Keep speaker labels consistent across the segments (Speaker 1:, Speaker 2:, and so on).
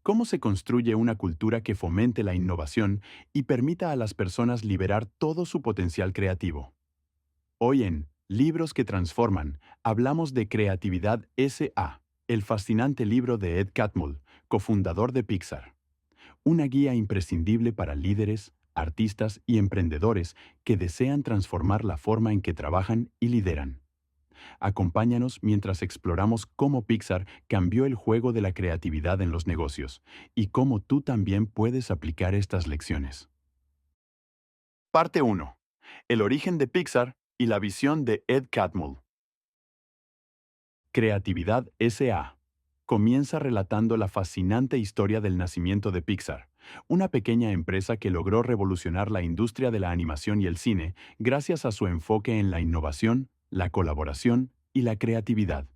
Speaker 1: ¿Cómo se construye una cultura que fomente la innovación y permita a las personas liberar todo su potencial creativo? Hoy en Libros que Transforman, hablamos de Creatividad S.A., el fascinante libro de Ed Catmull, cofundador de Pixar. Una guía imprescindible para líderes, artistas y emprendedores que desean transformar la forma en que trabajan y lideran. Acompáñanos mientras exploramos cómo Pixar cambió el juego de la creatividad en los negocios y cómo tú también puedes aplicar estas lecciones. Parte 1. El origen de Pixar y la visión de Ed Catmull. Creatividad S.A. Comienza relatando la fascinante historia del nacimiento de Pixar, una pequeña empresa que logró revolucionar la industria de la animación y el cine gracias a su enfoque en la innovación, la colaboración y la creatividad.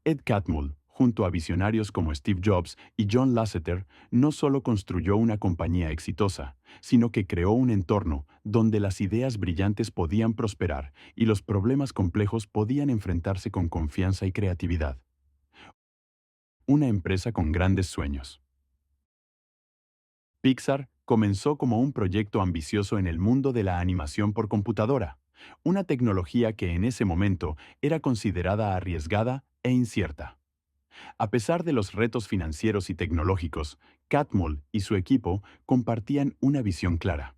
Speaker 1: Ed Catmull, junto a visionarios como Steve Jobs y John Lasseter, no solo construyó una compañía exitosa, sino que creó un entorno donde las ideas brillantes podían prosperar y los problemas complejos podían enfrentarse con confianza y creatividad. Una empresa con grandes sueños. Pixar comenzó como un proyecto ambicioso en el mundo de la animación por computadora, una tecnología que en ese momento era considerada arriesgada e incierta. A pesar de los retos financieros y tecnológicos, Catmull y su equipo compartían una visión clara: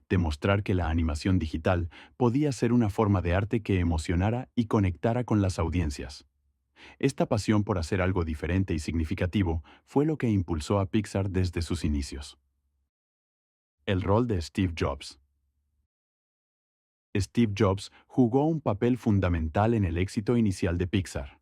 Speaker 1: demostrar que la animación digital podía ser una forma de arte que emocionara y conectara con las audiencias. Esta pasión por hacer algo diferente y significativo fue lo que impulsó a Pixar desde sus inicios. El rol de Steve Jobs. Steve Jobs jugó un papel fundamental en el éxito inicial de Pixar.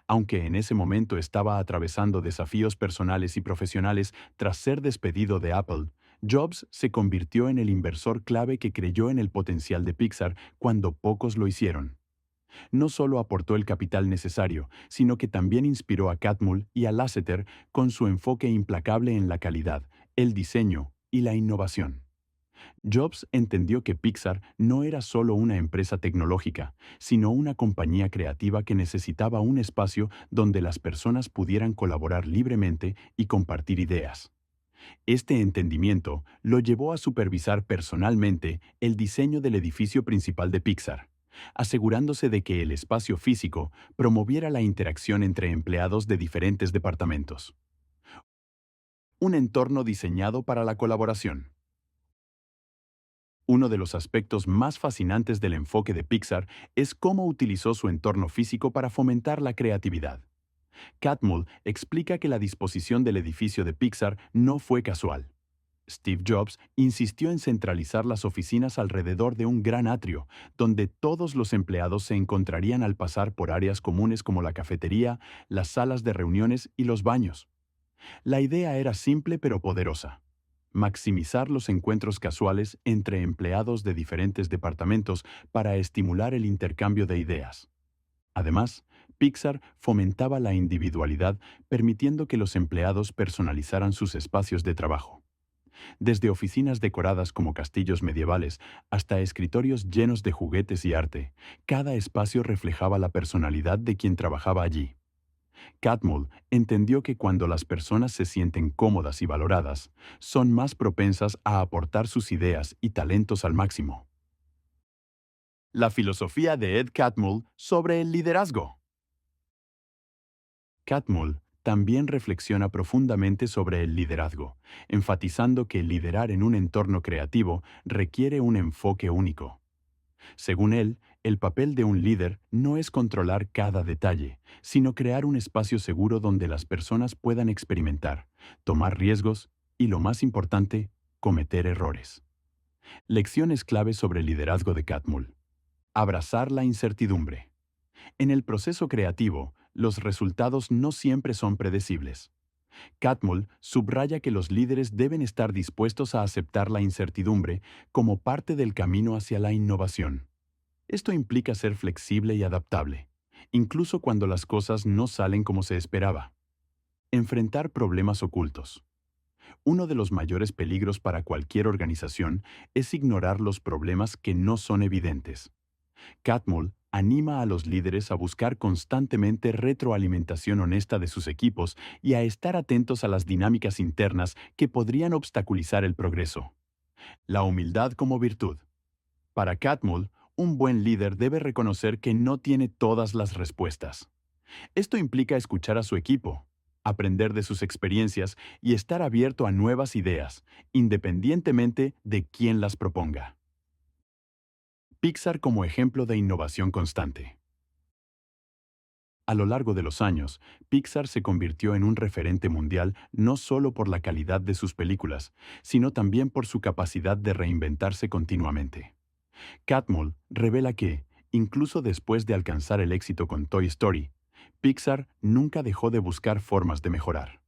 Speaker 1: Aunque en ese momento estaba atravesando desafíos personales y profesionales tras ser despedido de Apple, Jobs se convirtió en el inversor clave que creyó en el potencial de Pixar cuando pocos lo hicieron. No solo aportó el capital necesario, sino que también inspiró a Catmull y a Lasseter con su enfoque implacable en la calidad, el diseño y la innovación. Jobs entendió que Pixar no era solo una empresa tecnológica, sino una compañía creativa que necesitaba un espacio donde las personas pudieran colaborar libremente y compartir ideas. Este entendimiento lo llevó a supervisar personalmente el diseño del edificio principal de Pixar, asegurándose de que el espacio físico promoviera la interacción entre empleados de diferentes departamentos. Un entorno diseñado para la colaboración. Uno de los aspectos más fascinantes del enfoque de Pixar es cómo utilizó su entorno físico para fomentar la creatividad. Catmull explica que la disposición del edificio de Pixar no fue casual. Steve Jobs insistió en centralizar las oficinas alrededor de un gran atrio, donde todos los empleados se encontrarían al pasar por áreas comunes como la cafetería, las salas de reuniones y los baños. La idea era simple pero poderosa: maximizar los encuentros casuales entre empleados de diferentes departamentos para estimular el intercambio de ideas. Además, Pixar fomentaba la individualidad, permitiendo que los empleados personalizaran sus espacios de trabajo. Desde oficinas decoradas como castillos medievales hasta escritorios llenos de juguetes y arte, cada espacio reflejaba la personalidad de quien trabajaba allí. Catmull entendió que cuando las personas se sienten cómodas y valoradas, son más propensas a aportar sus ideas y talentos al máximo. La filosofía de Ed Catmull sobre el liderazgo. Catmull también reflexiona profundamente sobre el liderazgo, enfatizando que liderar en un entorno creativo requiere un enfoque único. Según él, el papel de un líder no es controlar cada detalle, sino crear un espacio seguro donde las personas puedan experimentar, tomar riesgos y, lo más importante, cometer errores. Lecciones clave sobre el liderazgo de Catmull. Abrazar la incertidumbre. En el proceso creativo, los resultados no siempre son predecibles. Catmull subraya que los líderes deben estar dispuestos a aceptar la incertidumbre como parte del camino hacia la innovación. Esto implica ser flexible y adaptable, incluso cuando las cosas no salen como se esperaba. Enfrentar problemas ocultos. Uno de los mayores peligros para cualquier organización es ignorar los problemas que no son evidentes. Catmull Anima a los líderes a buscar constantemente retroalimentación honesta de sus equipos y a estar atentos a las dinámicas internas que podrían obstaculizar el progreso. La humildad como virtud. Para Catmull, un buen líder debe reconocer que no tiene todas las respuestas. Esto implica escuchar a su equipo, aprender de sus experiencias y estar abierto a nuevas ideas, independientemente de quién las proponga. Pixar como ejemplo de innovación constante. A lo largo de los años, Pixar se convirtió en un referente mundial no solo por la calidad de sus películas, sino también por su capacidad de reinventarse continuamente. Catmull revela que, incluso después de alcanzar el éxito con Toy Story, Pixar nunca dejó de buscar formas de mejorar.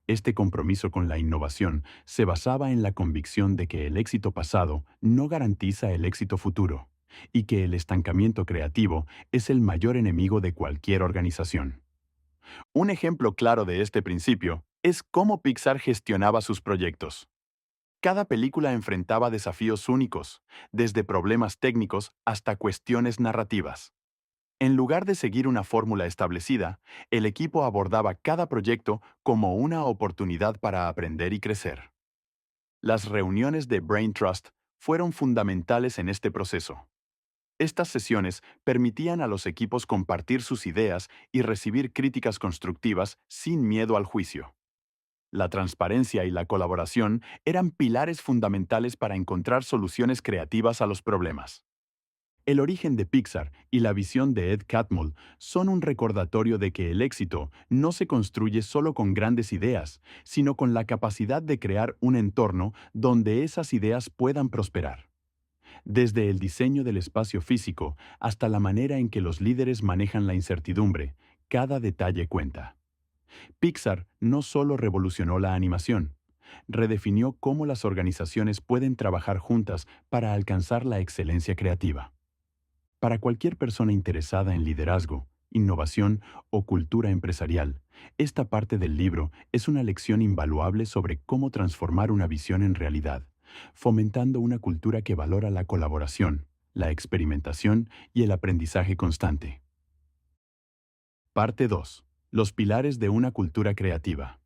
Speaker 1: Este compromiso con la innovación se basaba en la convicción de que el éxito pasado no garantiza el éxito futuro, y que el estancamiento creativo es el mayor enemigo de cualquier organización. Un ejemplo claro de este principio es cómo Pixar gestionaba sus proyectos. Cada película enfrentaba desafíos únicos, desde problemas técnicos hasta cuestiones narrativas. En lugar de seguir una fórmula establecida, el equipo abordaba cada proyecto como una oportunidad para aprender y crecer. Las reuniones de Brain Trust fueron fundamentales en este proceso. Estas sesiones permitían a los equipos compartir sus ideas y recibir críticas constructivas sin miedo al juicio. La transparencia y la colaboración eran pilares fundamentales para encontrar soluciones creativas a los problemas. El origen de Pixar y la visión de Ed Catmull son un recordatorio de que el éxito no se construye solo con grandes ideas, sino con la capacidad de crear un entorno donde esas ideas puedan prosperar. Desde el diseño del espacio físico hasta la manera en que los líderes manejan la incertidumbre, cada detalle cuenta. Pixar no solo revolucionó la animación, redefinió cómo las organizaciones pueden trabajar juntas para alcanzar la excelencia creativa. Para cualquier persona interesada en liderazgo, innovación o cultura empresarial, esta parte del libro es una lección invaluable sobre cómo transformar una visión en realidad, fomentando una cultura que valora la colaboración, la experimentación y el aprendizaje constante. Parte 2. Los pilares de una cultura creativa.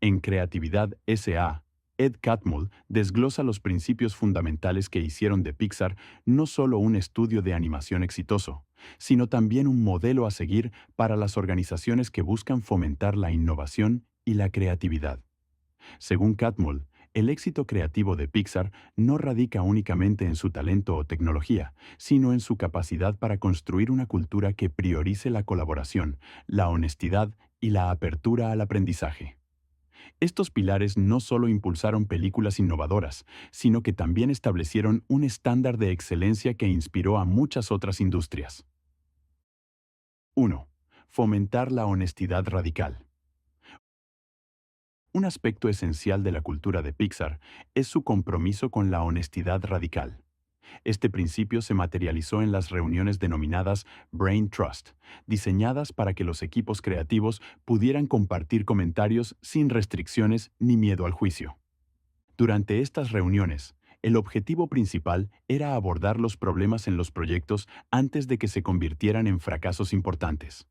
Speaker 1: En Creatividad S.A., Ed Catmull desglosa los principios fundamentales que hicieron de Pixar no solo un estudio de animación exitoso, sino también un modelo a seguir para las organizaciones que buscan fomentar la innovación y la creatividad. Según Catmull, el éxito creativo de Pixar no radica únicamente en su talento o tecnología, sino en su capacidad para construir una cultura que priorice la colaboración, la honestidad y la apertura al aprendizaje. Estos pilares no solo impulsaron películas innovadoras, sino que también establecieron un estándar de excelencia que inspiró a muchas otras industrias. 1. Fomentar la honestidad radical. Un aspecto esencial de la cultura de Pixar es su compromiso con la honestidad radical. Este principio se materializó en las reuniones denominadas Brain Trust, diseñadas para que los equipos creativos pudieran compartir comentarios sin restricciones ni miedo al juicio. Durante estas reuniones, el objetivo principal era abordar los problemas en los proyectos antes de que se convirtieran en fracasos importantes.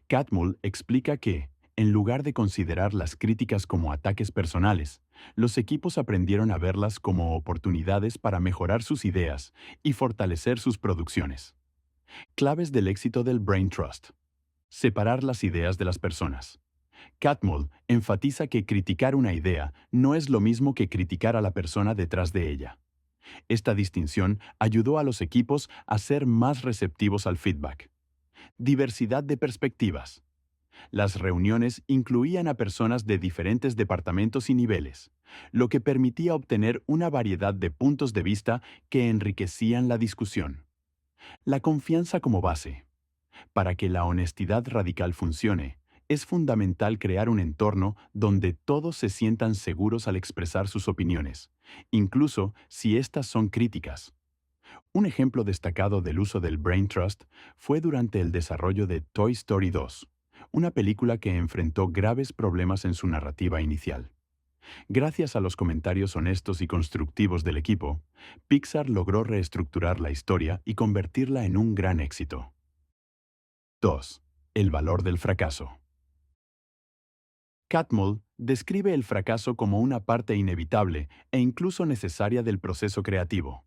Speaker 1: Catmull explica que, en lugar de considerar las críticas como ataques personales, los equipos aprendieron a verlas como oportunidades para mejorar sus ideas y fortalecer sus producciones. Claves del éxito del Brain Trust. Separar las ideas de las personas. Catmull enfatiza que criticar una idea no es lo mismo que criticar a la persona detrás de ella. Esta distinción ayudó a los equipos a ser más receptivos al feedback. Diversidad de perspectivas. Las reuniones incluían a personas de diferentes departamentos y niveles, lo que permitía obtener una variedad de puntos de vista que enriquecían la discusión. La confianza como base. Para que la honestidad radical funcione, es fundamental crear un entorno donde todos se sientan seguros al expresar sus opiniones, incluso si éstas son críticas. Un ejemplo destacado del uso del Brain Trust fue durante el desarrollo de Toy Story 2, una película que enfrentó graves problemas en su narrativa inicial. Gracias a los comentarios honestos y constructivos del equipo, Pixar logró reestructurar la historia y convertirla en un gran éxito. 2. El valor del fracaso. Catmull describe el fracaso como una parte inevitable e incluso necesaria del proceso creativo.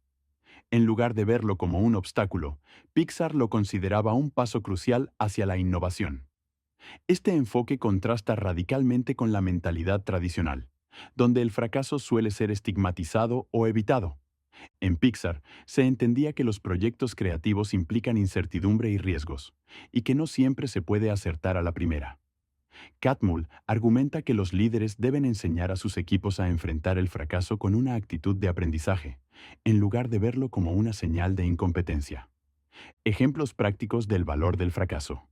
Speaker 1: En lugar de verlo como un obstáculo, Pixar lo consideraba un paso crucial hacia la innovación. Este enfoque contrasta radicalmente con la mentalidad tradicional, donde el fracaso suele ser estigmatizado o evitado. En Pixar se entendía que los proyectos creativos implican incertidumbre y riesgos, y que no siempre se puede acertar a la primera. Catmull argumenta que los líderes deben enseñar a sus equipos a enfrentar el fracaso con una actitud de aprendizaje, en lugar de verlo como una señal de incompetencia. Ejemplos prácticos del valor del fracaso.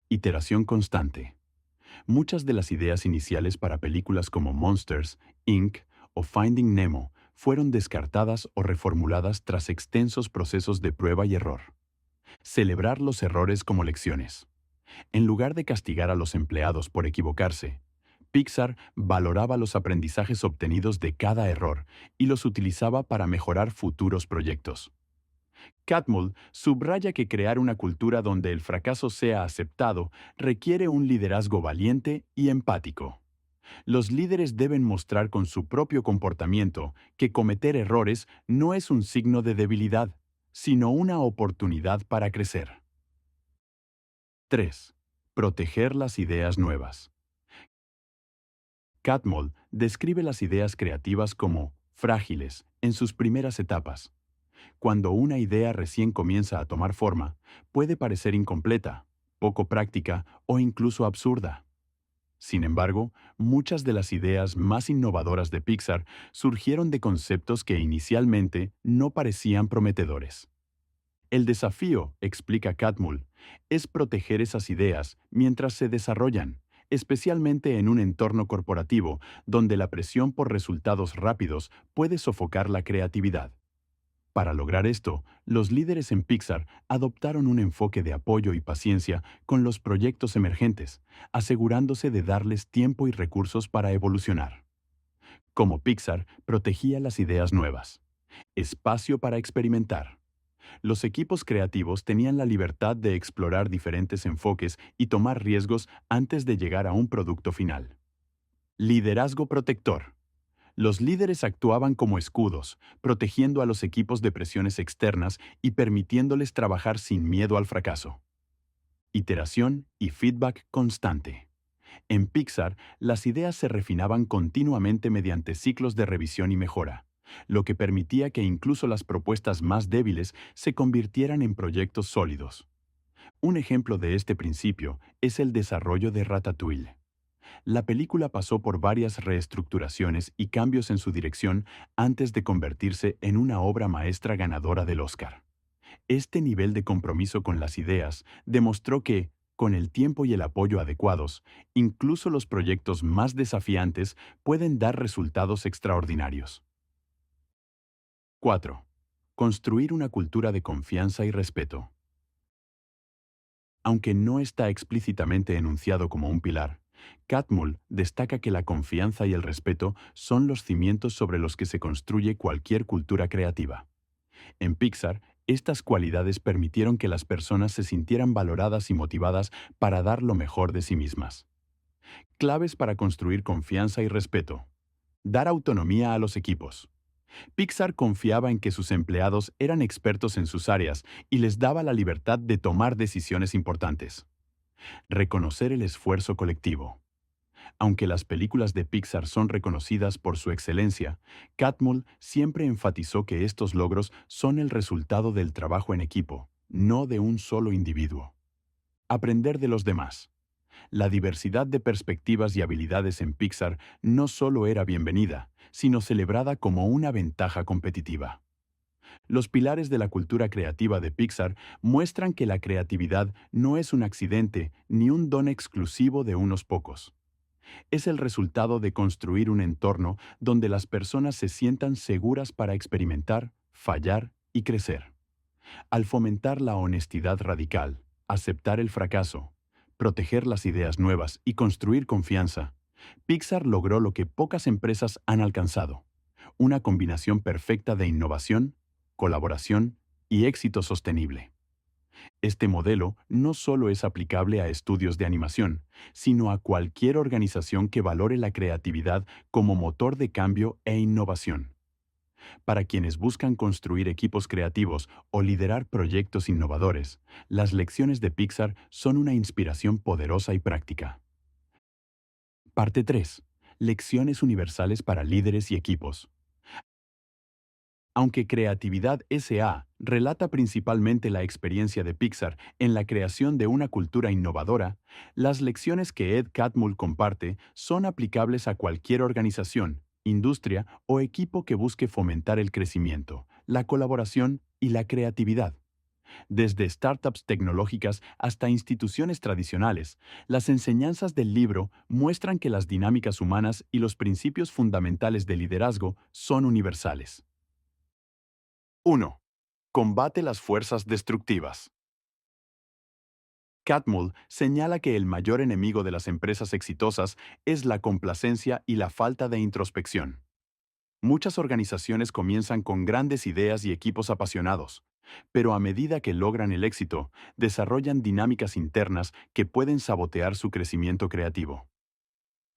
Speaker 1: Iteración constante. Muchas de las ideas iniciales para películas como Monsters, Inc. o Finding Nemo fueron descartadas o reformuladas tras extensos procesos de prueba y error. Celebrar los errores como lecciones. En lugar de castigar a los empleados por equivocarse, Pixar valoraba los aprendizajes obtenidos de cada error y los utilizaba para mejorar futuros proyectos. Catmull subraya que crear una cultura donde el fracaso sea aceptado requiere un liderazgo valiente y empático. Los líderes deben mostrar con su propio comportamiento que cometer errores no es un signo de debilidad, sino una oportunidad para crecer. 3. Proteger las ideas nuevas. Catmull describe las ideas creativas como frágiles en sus primeras etapas. Cuando una idea recién comienza a tomar forma, puede parecer incompleta, poco práctica o incluso absurda. Sin embargo, muchas de las ideas más innovadoras de Pixar surgieron de conceptos que inicialmente no parecían prometedores. El desafío, explica Catmull, es proteger esas ideas mientras se desarrollan, especialmente en un entorno corporativo donde la presión por resultados rápidos puede sofocar la creatividad. Para lograr esto, los líderes en Pixar adoptaron un enfoque de apoyo y paciencia con los proyectos emergentes, asegurándose de darles tiempo y recursos para evolucionar. Como Pixar protegía las ideas nuevas. Espacio para experimentar. Los equipos creativos tenían la libertad de explorar diferentes enfoques y tomar riesgos antes de llegar a un producto final. Liderazgo protector. Los líderes actuaban como escudos, protegiendo a los equipos de presiones externas y permitiéndoles trabajar sin miedo al fracaso. Iteración y feedback constante. En Pixar, las ideas se refinaban continuamente mediante ciclos de revisión y mejora, lo que permitía que incluso las propuestas más débiles se convirtieran en proyectos sólidos. Un ejemplo de este principio es el desarrollo de Ratatouille. La película pasó por varias reestructuraciones y cambios en su dirección antes de convertirse en una obra maestra ganadora del Oscar. Este nivel de compromiso con las ideas demostró que, con el tiempo y el apoyo adecuados, incluso los proyectos más desafiantes pueden dar resultados extraordinarios. 4. Construir una cultura de confianza y respeto. Aunque no está explícitamente enunciado como un pilar, Catmull destaca que la confianza y el respeto son los cimientos sobre los que se construye cualquier cultura creativa. En Pixar, estas cualidades permitieron que las personas se sintieran valoradas y motivadas para dar lo mejor de sí mismas. Claves para construir confianza y respeto. Dar autonomía a los equipos. Pixar confiaba en que sus empleados eran expertos en sus áreas y les daba la libertad de tomar decisiones importantes. Reconocer el esfuerzo colectivo. Aunque las películas de Pixar son reconocidas por su excelencia, Catmull siempre enfatizó que estos logros son el resultado del trabajo en equipo, no de un solo individuo. Aprender de los demás. La diversidad de perspectivas y habilidades en Pixar no solo era bienvenida, sino celebrada como una ventaja competitiva. Los pilares de la cultura creativa de Pixar muestran que la creatividad no es un accidente ni un don exclusivo de unos pocos. Es el resultado de construir un entorno donde las personas se sientan seguras para experimentar, fallar y crecer. Al fomentar la honestidad radical, aceptar el fracaso, proteger las ideas nuevas y construir confianza, Pixar logró lo que pocas empresas han alcanzado: una combinación perfecta de innovación, colaboración y éxito sostenible. Este modelo no solo es aplicable a estudios de animación, sino a cualquier organización que valore la creatividad como motor de cambio e innovación. Para quienes buscan construir equipos creativos o liderar proyectos innovadores, las lecciones de Pixar son una inspiración poderosa y práctica. Parte 3. Lecciones universales para líderes y equipos. Aunque Creatividad S.A. relata principalmente la experiencia de Pixar en la creación de una cultura innovadora, las lecciones que Ed Catmull comparte son aplicables a cualquier organización, industria o equipo que busque fomentar el crecimiento, la colaboración y la creatividad. Desde startups tecnológicas hasta instituciones tradicionales, las enseñanzas del libro muestran que las dinámicas humanas y los principios fundamentales de liderazgo son universales. 1. Combate las fuerzas destructivas. Catmull señala que el mayor enemigo de las empresas exitosas es la complacencia y la falta de introspección. Muchas organizaciones comienzan con grandes ideas y equipos apasionados, pero a medida que logran el éxito, desarrollan dinámicas internas que pueden sabotear su crecimiento creativo.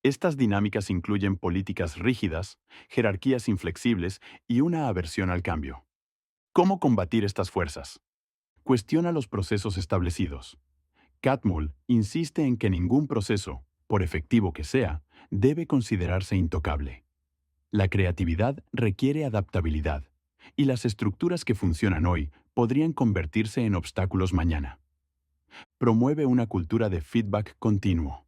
Speaker 1: Estas dinámicas incluyen políticas rígidas, jerarquías inflexibles y una aversión al cambio. ¿Cómo combatir estas fuerzas? Cuestiona los procesos establecidos. Catmull insiste en que ningún proceso, por efectivo que sea, debe considerarse intocable. La creatividad requiere adaptabilidad, y las estructuras que funcionan hoy podrían convertirse en obstáculos mañana. Promueve una cultura de feedback continuo.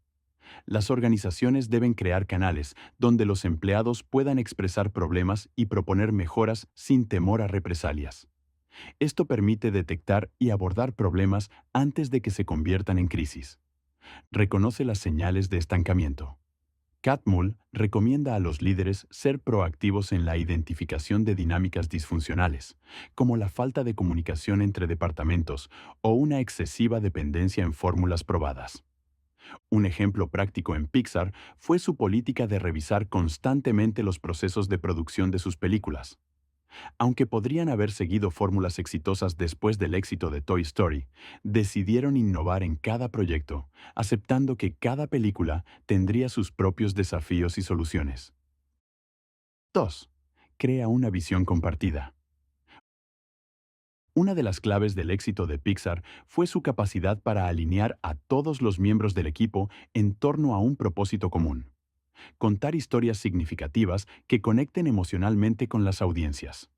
Speaker 1: Las organizaciones deben crear canales donde los empleados puedan expresar problemas y proponer mejoras sin temor a represalias. Esto permite detectar y abordar problemas antes de que se conviertan en crisis. Reconoce las señales de estancamiento. Catmull recomienda a los líderes ser proactivos en la identificación de dinámicas disfuncionales, como la falta de comunicación entre departamentos o una excesiva dependencia en fórmulas probadas. Un ejemplo práctico en Pixar fue su política de revisar constantemente los procesos de producción de sus películas. Aunque podrían haber seguido fórmulas exitosas después del éxito de Toy Story, decidieron innovar en cada proyecto, aceptando que cada película tendría sus propios desafíos y soluciones. 2. Crea una visión compartida. Una de las claves del éxito de Pixar fue su capacidad para alinear a todos los miembros del equipo en torno a un propósito común: contar historias significativas que conecten emocionalmente con las audiencias.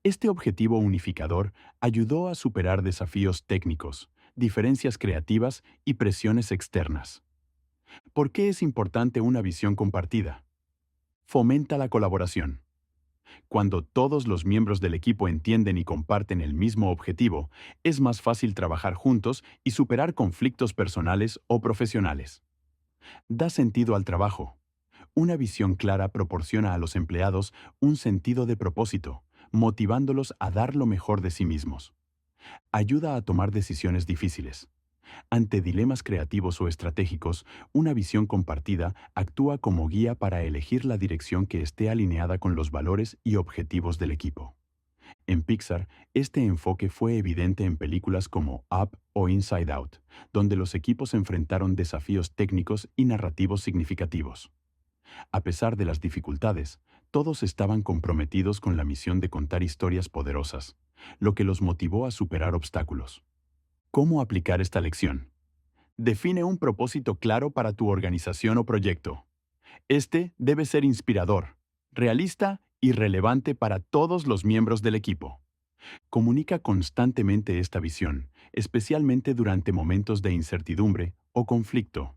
Speaker 1: Este objetivo unificador ayudó a superar desafíos técnicos, diferencias creativas y presiones externas. ¿Por qué es importante una visión compartida? Fomenta la colaboración. Cuando todos los miembros del equipo entienden y comparten el mismo objetivo, es más fácil trabajar juntos y superar conflictos personales o profesionales. Da sentido al trabajo. Una visión clara proporciona a los empleados un sentido de propósito, motivándolos a dar lo mejor de sí mismos. Ayuda a tomar decisiones difíciles. Ante dilemas creativos o estratégicos, una visión compartida actúa como guía para elegir la dirección que esté alineada con los valores y objetivos del equipo. En Pixar, este enfoque fue evidente en películas como Up o Inside Out, donde los equipos enfrentaron desafíos técnicos y narrativos significativos. A pesar de las dificultades, todos estaban comprometidos con la misión de contar historias poderosas, lo que los motivó a superar obstáculos. ¿Cómo aplicar esta lección? Define un propósito claro para tu organización o proyecto. Este debe ser inspirador, realista y relevante para todos los miembros del equipo. Comunica constantemente esta visión, especialmente durante momentos de incertidumbre o conflicto.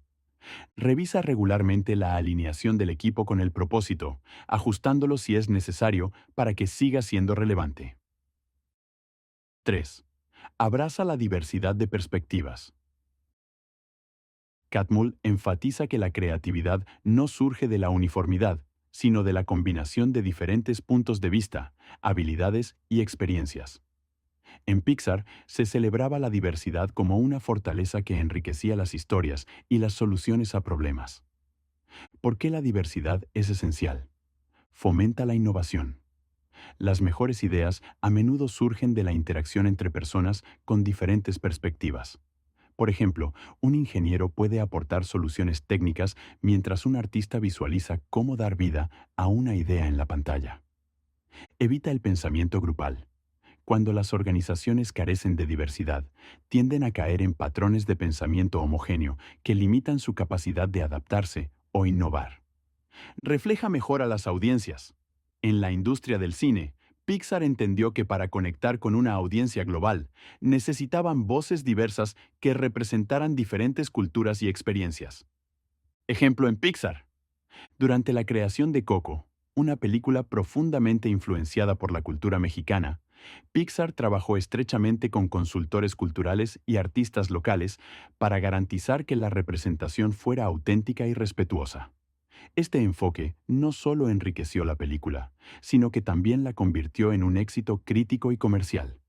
Speaker 1: Revisa regularmente la alineación del equipo con el propósito, ajustándolo si es necesario para que siga siendo relevante. 3. Abraza la diversidad de perspectivas. Catmull enfatiza que la creatividad no surge de la uniformidad, sino de la combinación de diferentes puntos de vista, habilidades y experiencias. En Pixar se celebraba la diversidad como una fortaleza que enriquecía las historias y las soluciones a problemas. ¿Por qué la diversidad es esencial? Fomenta la innovación. Las mejores ideas a menudo surgen de la interacción entre personas con diferentes perspectivas. Por ejemplo, un ingeniero puede aportar soluciones técnicas mientras un artista visualiza cómo dar vida a una idea en la pantalla. Evita el pensamiento grupal. Cuando las organizaciones carecen de diversidad, tienden a caer en patrones de pensamiento homogéneo que limitan su capacidad de adaptarse o innovar. Refleja mejor a las audiencias. En la industria del cine, Pixar entendió que para conectar con una audiencia global, necesitaban voces diversas que representaran diferentes culturas y experiencias. Ejemplo en Pixar. Durante la creación de Coco, una película profundamente influenciada por la cultura mexicana, Pixar trabajó estrechamente con consultores culturales y artistas locales para garantizar que la representación fuera auténtica y respetuosa. Este enfoque no solo enriqueció la película, sino que también la convirtió en un éxito crítico y comercial.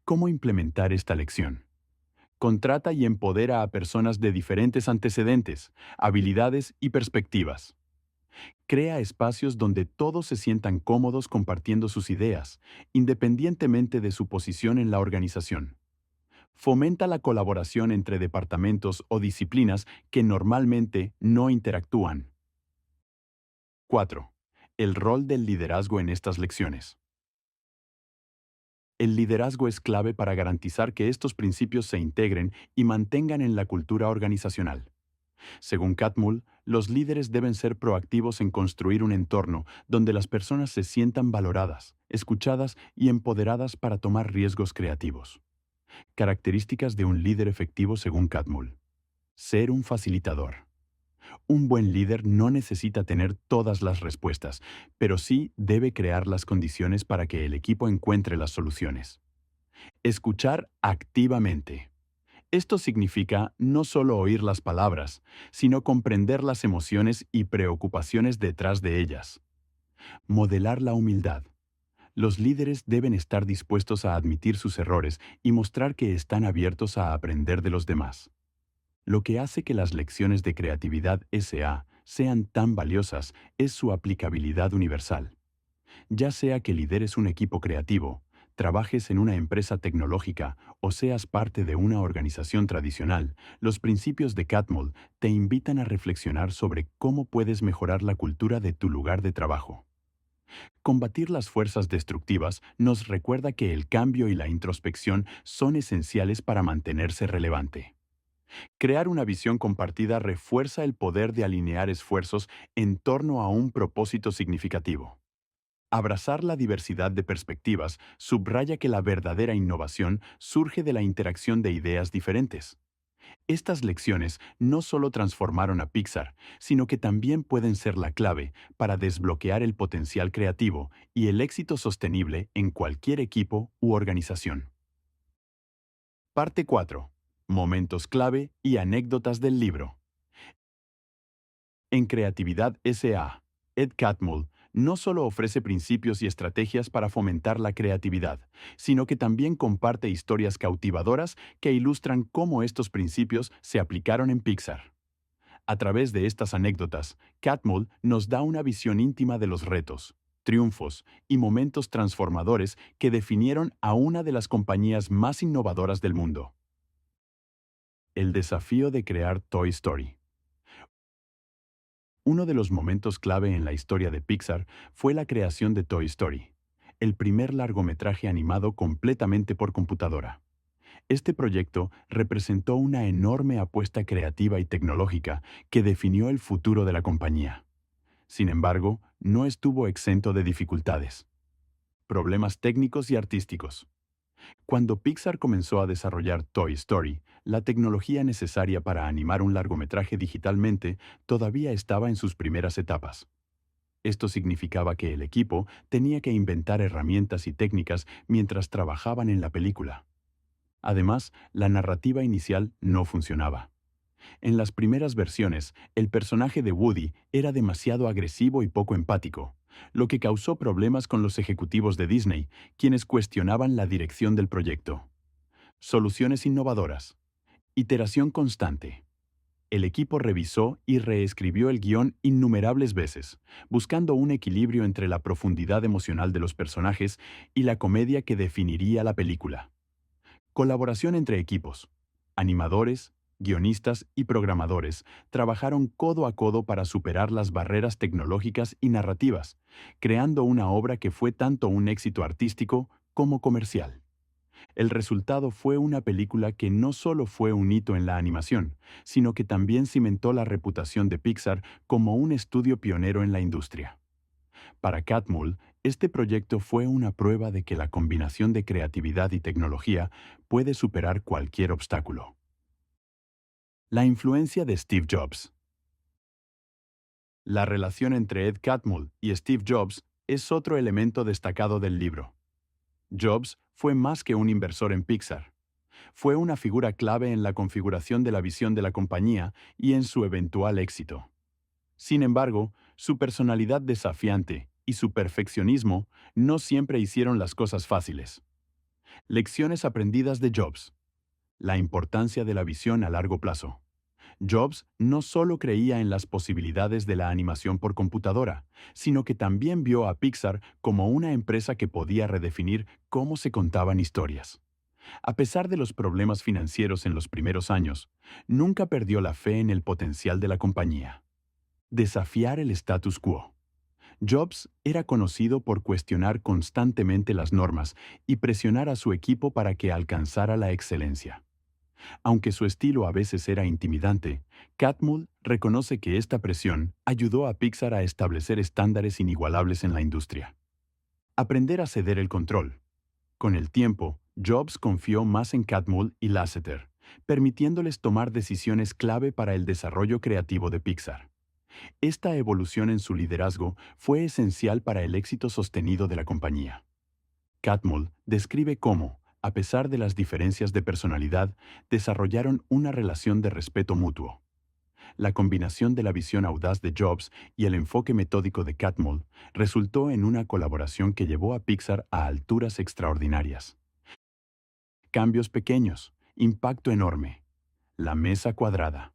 Speaker 1: ¿Cómo implementar esta lección? Contrata y empodera a personas de diferentes antecedentes, habilidades y perspectivas. Crea espacios donde todos se sientan cómodos compartiendo sus ideas, independientemente de su posición en la organización. Fomenta la colaboración entre departamentos o disciplinas que normalmente no interactúan. 4. El rol del liderazgo en estas lecciones. El liderazgo es clave para garantizar que estos principios se integren y mantengan en la cultura organizacional. Según Catmull, los líderes deben ser proactivos en construir un entorno donde las personas se sientan valoradas, escuchadas y empoderadas para tomar riesgos creativos. Características de un líder efectivo según Catmull. Ser un facilitador. Un buen líder no necesita tener todas las respuestas, pero sí debe crear las condiciones para que el equipo encuentre las soluciones. Escuchar activamente. Esto significa no solo oír las palabras, sino comprender las emociones y preocupaciones detrás de ellas. Modelar la humildad. Los líderes deben estar dispuestos a admitir sus errores y mostrar que están abiertos a aprender de los demás. Lo que hace que las lecciones de creatividad SA sean tan valiosas es su aplicabilidad universal. Ya sea que lideres un equipo creativo, trabajes en una empresa tecnológica o seas parte de una organización tradicional, los principios de Catmull te invitan a reflexionar sobre cómo puedes mejorar la cultura de tu lugar de trabajo. Combatir las fuerzas destructivas nos recuerda que el cambio y la introspección son esenciales para mantenerse relevante. Crear una visión compartida refuerza el poder de alinear esfuerzos en torno a un propósito significativo. Abrazar la diversidad de perspectivas subraya que la verdadera innovación surge de la interacción de ideas diferentes. Estas lecciones no solo transformaron a Pixar, sino que también pueden ser la clave para desbloquear el potencial creativo y el éxito sostenible en cualquier equipo u organización. Parte 4. Momentos clave y anécdotas del libro. En Creatividad S.A., Ed Catmull no solo ofrece principios y estrategias para fomentar la creatividad, sino que también comparte historias cautivadoras que ilustran cómo estos principios se aplicaron en Pixar. A través de estas anécdotas, Catmull nos da una visión íntima de los retos, triunfos y momentos transformadores que definieron a una de las compañías más innovadoras del mundo. El desafío de crear Toy Story. Uno de los momentos clave en la historia de Pixar fue la creación de Toy Story, el primer largometraje animado completamente por computadora. Este proyecto representó una enorme apuesta creativa y tecnológica que definió el futuro de la compañía. Sin embargo, no estuvo exento de dificultades, problemas técnicos y artísticos. Cuando Pixar comenzó a desarrollar Toy Story, la tecnología necesaria para animar un largometraje digitalmente todavía estaba en sus primeras etapas. Esto significaba que el equipo tenía que inventar herramientas y técnicas mientras trabajaban en la película. Además, la narrativa inicial no funcionaba. En las primeras versiones, el personaje de Woody era demasiado agresivo y poco empático, lo que causó problemas con los ejecutivos de Disney, quienes cuestionaban la dirección del proyecto. Soluciones innovadoras. Iteración constante. El equipo revisó y reescribió el guión innumerables veces, buscando un equilibrio entre la profundidad emocional de los personajes y la comedia que definiría la película. Colaboración entre equipos. Animadores, guionistas y programadores trabajaron codo a codo para superar las barreras tecnológicas y narrativas, creando una obra que fue tanto un éxito artístico como comercial. El resultado fue una película que no solo fue un hito en la animación, sino que también cimentó la reputación de Pixar como un estudio pionero en la industria. Para Catmull, este proyecto fue una prueba de que la combinación de creatividad y tecnología puede superar cualquier obstáculo. La influencia de Steve Jobs. La relación entre Ed Catmull y Steve Jobs es otro elemento destacado del libro. Jobs fue más que un inversor en Pixar. Fue una figura clave en la configuración de la visión de la compañía y en su eventual éxito. Sin embargo, su personalidad desafiante y su perfeccionismo no siempre hicieron las cosas fáciles. Lecciones aprendidas de Jobs. La importancia de la visión a largo plazo. Jobs no solo creía en las posibilidades de la animación por computadora, sino que también vio a Pixar como una empresa que podía redefinir cómo se contaban historias. A pesar de los problemas financieros en los primeros años, nunca perdió la fe en el potencial de la compañía. Desafiar el status quo. Jobs era conocido por cuestionar constantemente las normas y presionar a su equipo para que alcanzara la excelencia. Aunque su estilo a veces era intimidante, Catmull reconoce que esta presión ayudó a Pixar a establecer estándares inigualables en la industria. Aprender a ceder el control. Con el tiempo, Jobs confió más en Catmull y Lasseter, permitiéndoles tomar decisiones clave para el desarrollo creativo de Pixar. Esta evolución en su liderazgo fue esencial para el éxito sostenido de la compañía. Catmull describe cómo, a pesar de las diferencias de personalidad, desarrollaron una relación de respeto mutuo. La combinación de la visión audaz de Jobs y el enfoque metódico de Catmull resultó en una colaboración que llevó a Pixar a alturas extraordinarias. Cambios pequeños, impacto enorme. La mesa cuadrada.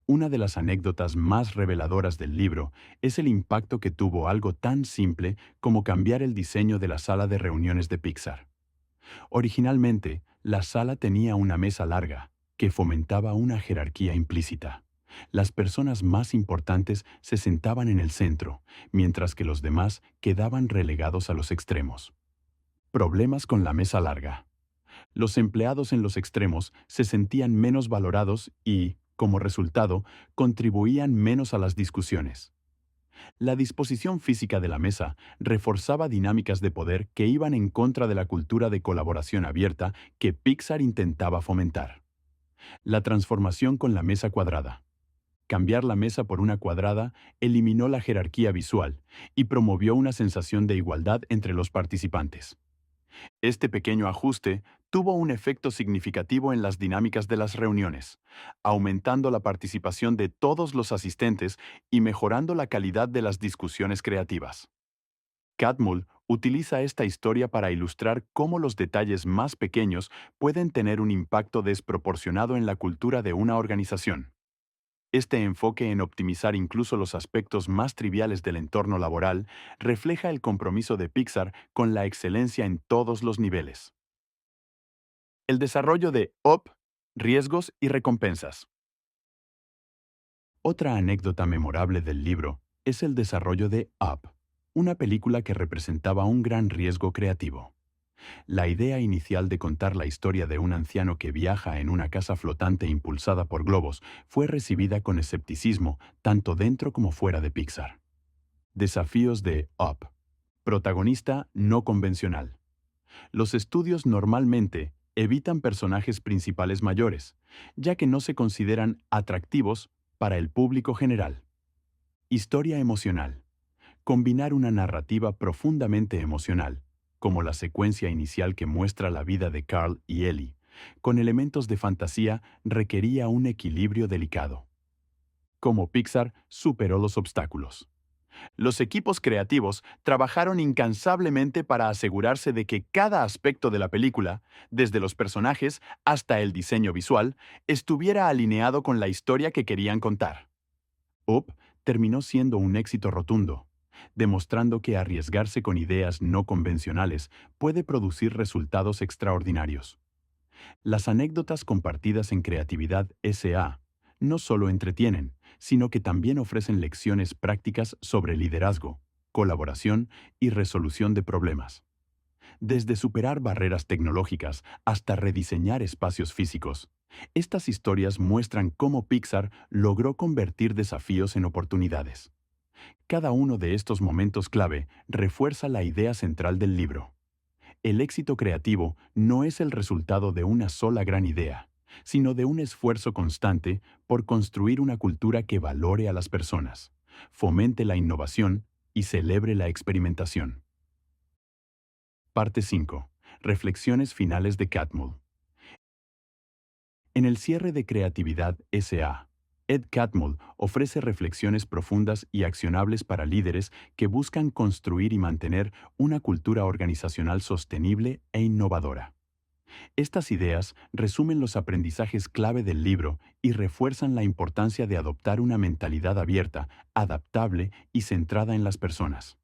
Speaker 1: Una de las anécdotas más reveladoras del libro es el impacto que tuvo algo tan simple como cambiar el diseño de la sala de reuniones de Pixar. Originalmente, la sala tenía una mesa larga, que fomentaba una jerarquía implícita. Las personas más importantes se sentaban en el centro, mientras que los demás quedaban relegados a los extremos. Problemas con la mesa larga. Los empleados en los extremos se sentían menos valorados y, como resultado, contribuían menos a las discusiones. La disposición física de la mesa reforzaba dinámicas de poder que iban en contra de la cultura de colaboración abierta que Pixar intentaba fomentar. La transformación con la mesa cuadrada. Cambiar la mesa por una cuadrada eliminó la jerarquía visual y promovió una sensación de igualdad entre los participantes. Este pequeño ajuste tuvo un efecto significativo en las dinámicas de las reuniones, aumentando la participación de todos los asistentes y mejorando la calidad de las discusiones creativas. Catmull utiliza esta historia para ilustrar cómo los detalles más pequeños pueden tener un impacto desproporcionado en la cultura de una organización. Este enfoque en optimizar incluso los aspectos más triviales del entorno laboral refleja el compromiso de Pixar con la excelencia en todos los niveles. El desarrollo de Up, riesgos y recompensas. Otra anécdota memorable del libro es el desarrollo de Up, una película que representaba un gran riesgo creativo. La idea inicial de contar la historia de un anciano que viaja en una casa flotante impulsada por globos fue recibida con escepticismo tanto dentro como fuera de Pixar. Desafíos de Up. Protagonista no convencional. Los estudios normalmente evitan personajes principales mayores, ya que no se consideran atractivos para el público general. Historia emocional. Combinar una narrativa profundamente emocional, como la secuencia inicial que muestra la vida de Carl y Ellie, con elementos de fantasía requería un equilibrio delicado. Cómo Pixar superó los obstáculos. Los equipos creativos trabajaron incansablemente para asegurarse de que cada aspecto de la película, desde los personajes hasta el diseño visual, estuviera alineado con la historia que querían contar. Up terminó siendo un éxito rotundo, demostrando que arriesgarse con ideas no convencionales puede producir resultados extraordinarios. Las anécdotas compartidas en Creatividad SA no solo entretienen, sino que también ofrecen lecciones prácticas sobre liderazgo, colaboración y resolución de problemas. Desde superar barreras tecnológicas hasta rediseñar espacios físicos, estas historias muestran cómo Pixar logró convertir desafíos en oportunidades. Cada uno de estos momentos clave refuerza la idea central del libro. El éxito creativo no es el resultado de una sola gran idea, sino de un esfuerzo constante por construir una cultura que valore a las personas, fomente la innovación y celebre la experimentación. Parte 5. Reflexiones finales de Catmull. En el cierre de Creatividad SA, Ed Catmull ofrece reflexiones profundas y accionables para líderes que buscan construir y mantener una cultura organizacional sostenible e innovadora. Estas ideas resumen los aprendizajes clave del libro y refuerzan la importancia de adoptar una mentalidad abierta, adaptable y centrada en las personas.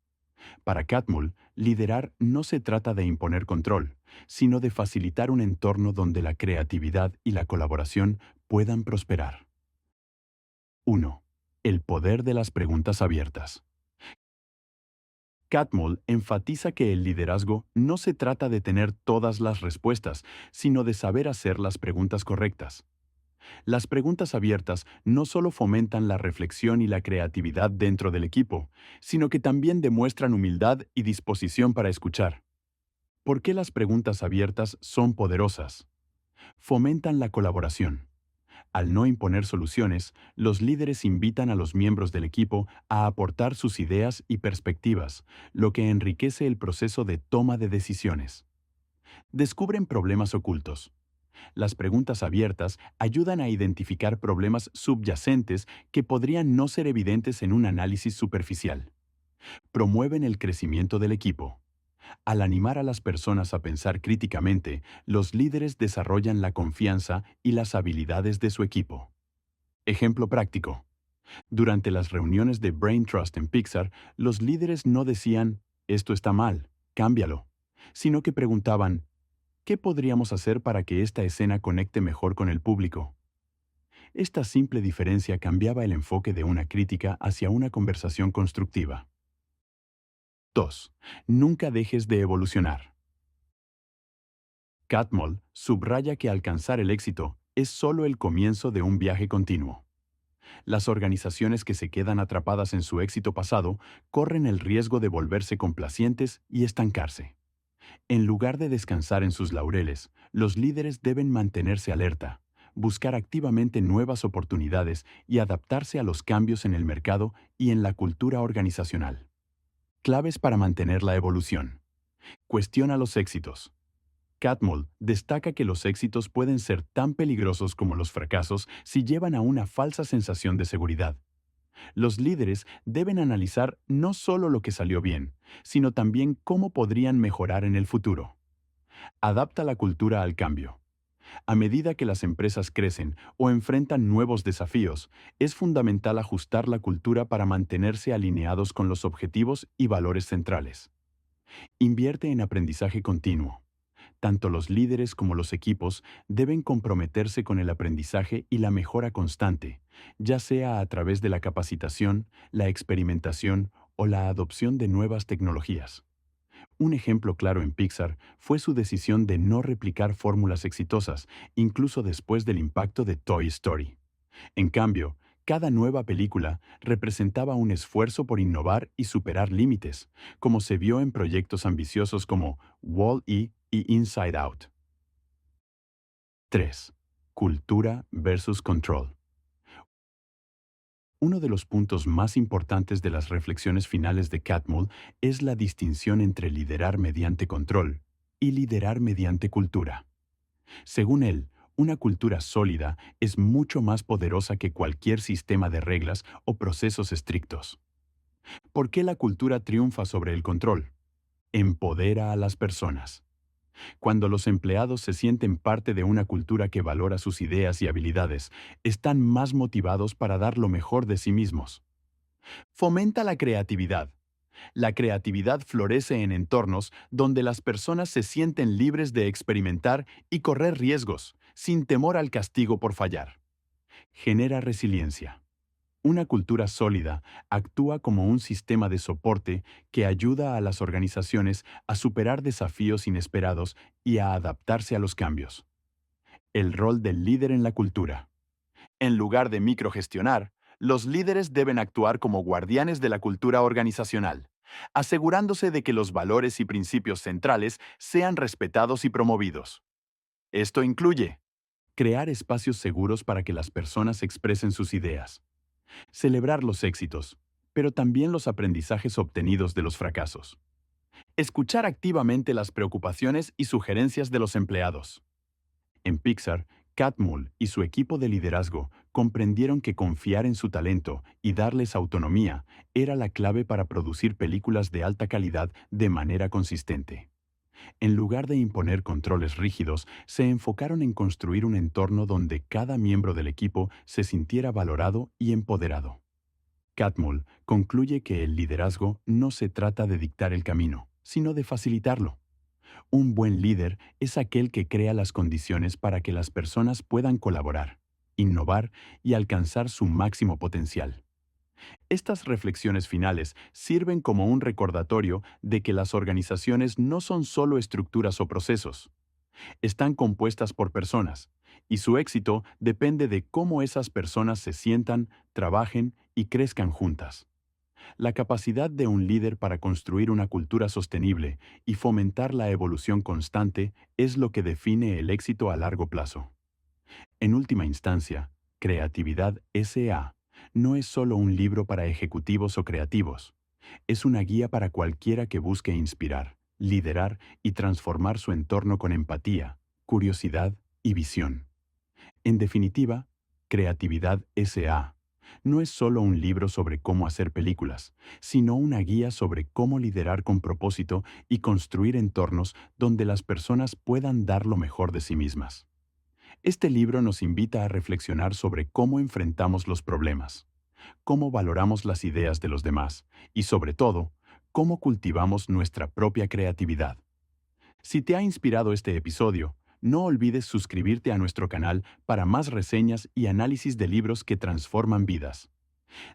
Speaker 1: Para Catmull, liderar no se trata de imponer control, sino de facilitar un entorno donde la creatividad y la colaboración puedan prosperar. 1. El poder de las preguntas abiertas. Catmull enfatiza que el liderazgo no se trata de tener todas las respuestas, sino de saber hacer las preguntas correctas. Las preguntas abiertas no solo fomentan la reflexión y la creatividad dentro del equipo, sino que también demuestran humildad y disposición para escuchar. ¿Por qué las preguntas abiertas son poderosas? Fomentan la colaboración. Al no imponer soluciones, los líderes invitan a los miembros del equipo a aportar sus ideas y perspectivas, lo que enriquece el proceso de toma de decisiones. Descubren problemas ocultos. Las preguntas abiertas ayudan a identificar problemas subyacentes que podrían no ser evidentes en un análisis superficial. Promueven el crecimiento del equipo. Al animar a las personas a pensar críticamente, los líderes desarrollan la confianza y las habilidades de su equipo. Ejemplo práctico. Durante las reuniones de Brain Trust en Pixar, los líderes no decían, esto está mal, cámbialo, sino que preguntaban, ¿qué podríamos hacer para que esta escena conecte mejor con el público? Esta simple diferencia cambiaba el enfoque de una crítica hacia una conversación constructiva. 2. Nunca dejes de evolucionar. Catmull subraya que alcanzar el éxito es solo el comienzo de un viaje continuo. Las organizaciones que se quedan atrapadas en su éxito pasado corren el riesgo de volverse complacientes y estancarse. En lugar de descansar en sus laureles, los líderes deben mantenerse alerta, buscar activamente nuevas oportunidades y adaptarse a los cambios en el mercado y en la cultura organizacional. Claves para mantener la evolución. Cuestiona los éxitos. Catmull destaca que los éxitos pueden ser tan peligrosos como los fracasos si llevan a una falsa sensación de seguridad. Los líderes deben analizar no solo lo que salió bien, sino también cómo podrían mejorar en el futuro. Adapta la cultura al cambio. A medida que las empresas crecen o enfrentan nuevos desafíos, es fundamental ajustar la cultura para mantenerse alineados con los objetivos y valores centrales. Invierte en aprendizaje continuo. Tanto los líderes como los equipos deben comprometerse con el aprendizaje y la mejora constante, ya sea a través de la capacitación, la experimentación o la adopción de nuevas tecnologías. Un ejemplo claro en Pixar fue su decisión de no replicar fórmulas exitosas, incluso después del impacto de Toy Story. En cambio, cada nueva película representaba un esfuerzo por innovar y superar límites, como se vio en proyectos ambiciosos como Wall-E y Inside Out. 3. Cultura versus control. Uno de los puntos más importantes de las reflexiones finales de Catmull es la distinción entre liderar mediante control y liderar mediante cultura. Según él, una cultura sólida es mucho más poderosa que cualquier sistema de reglas o procesos estrictos. ¿Por qué la cultura triunfa sobre el control? Empodera a las personas. Cuando los empleados se sienten parte de una cultura que valora sus ideas y habilidades, están más motivados para dar lo mejor de sí mismos. Fomenta la creatividad. La creatividad florece en entornos donde las personas se sienten libres de experimentar y correr riesgos, sin temor al castigo por fallar. Genera resiliencia. Una cultura sólida actúa como un sistema de soporte que ayuda a las organizaciones a superar desafíos inesperados y a adaptarse a los cambios. El rol del líder en la cultura. En lugar de microgestionar, los líderes deben actuar como guardianes de la cultura organizacional, asegurándose de que los valores y principios centrales sean respetados y promovidos. Esto incluye crear espacios seguros para que las personas expresen sus ideas, celebrar los éxitos, pero también los aprendizajes obtenidos de los fracasos, escuchar activamente las preocupaciones y sugerencias de los empleados. En Pixar, Catmull y su equipo de liderazgo comprendieron que confiar en su talento y darles autonomía era la clave para producir películas de alta calidad de manera consistente. En lugar de imponer controles rígidos, se enfocaron en construir un entorno donde cada miembro del equipo se sintiera valorado y empoderado. Catmull concluye que el liderazgo no se trata de dictar el camino, sino de facilitarlo. Un buen líder es aquel que crea las condiciones para que las personas puedan colaborar, innovar y alcanzar su máximo potencial. Estas reflexiones finales sirven como un recordatorio de que las organizaciones no son solo estructuras o procesos. Están compuestas por personas, y su éxito depende de cómo esas personas se sientan, trabajen y crezcan juntas. La capacidad de un líder para construir una cultura sostenible y fomentar la evolución constante es lo que define el éxito a largo plazo. En última instancia, Creatividad S.A. no es solo un libro para ejecutivos o creativos. Es una guía para cualquiera que busque inspirar, liderar y transformar su entorno con empatía, curiosidad y visión. En definitiva, Creatividad S.A. no es solo un libro sobre cómo hacer películas, sino una guía sobre cómo liderar con propósito y construir entornos donde las personas puedan dar lo mejor de sí mismas. Este libro nos invita a reflexionar sobre cómo enfrentamos los problemas, cómo valoramos las ideas de los demás y, sobre todo, cómo cultivamos nuestra propia creatividad. Si te ha inspirado este episodio, no olvides suscribirte a nuestro canal para más reseñas y análisis de libros que transforman vidas.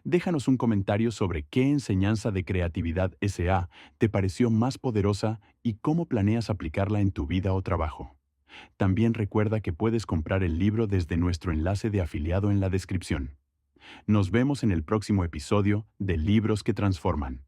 Speaker 1: Déjanos un comentario sobre qué enseñanza de Creatividad S.A. te pareció más poderosa y cómo planeas aplicarla en tu vida o trabajo. También recuerda que puedes comprar el libro desde nuestro enlace de afiliado en la descripción. Nos vemos en el próximo episodio de Libros que Transforman.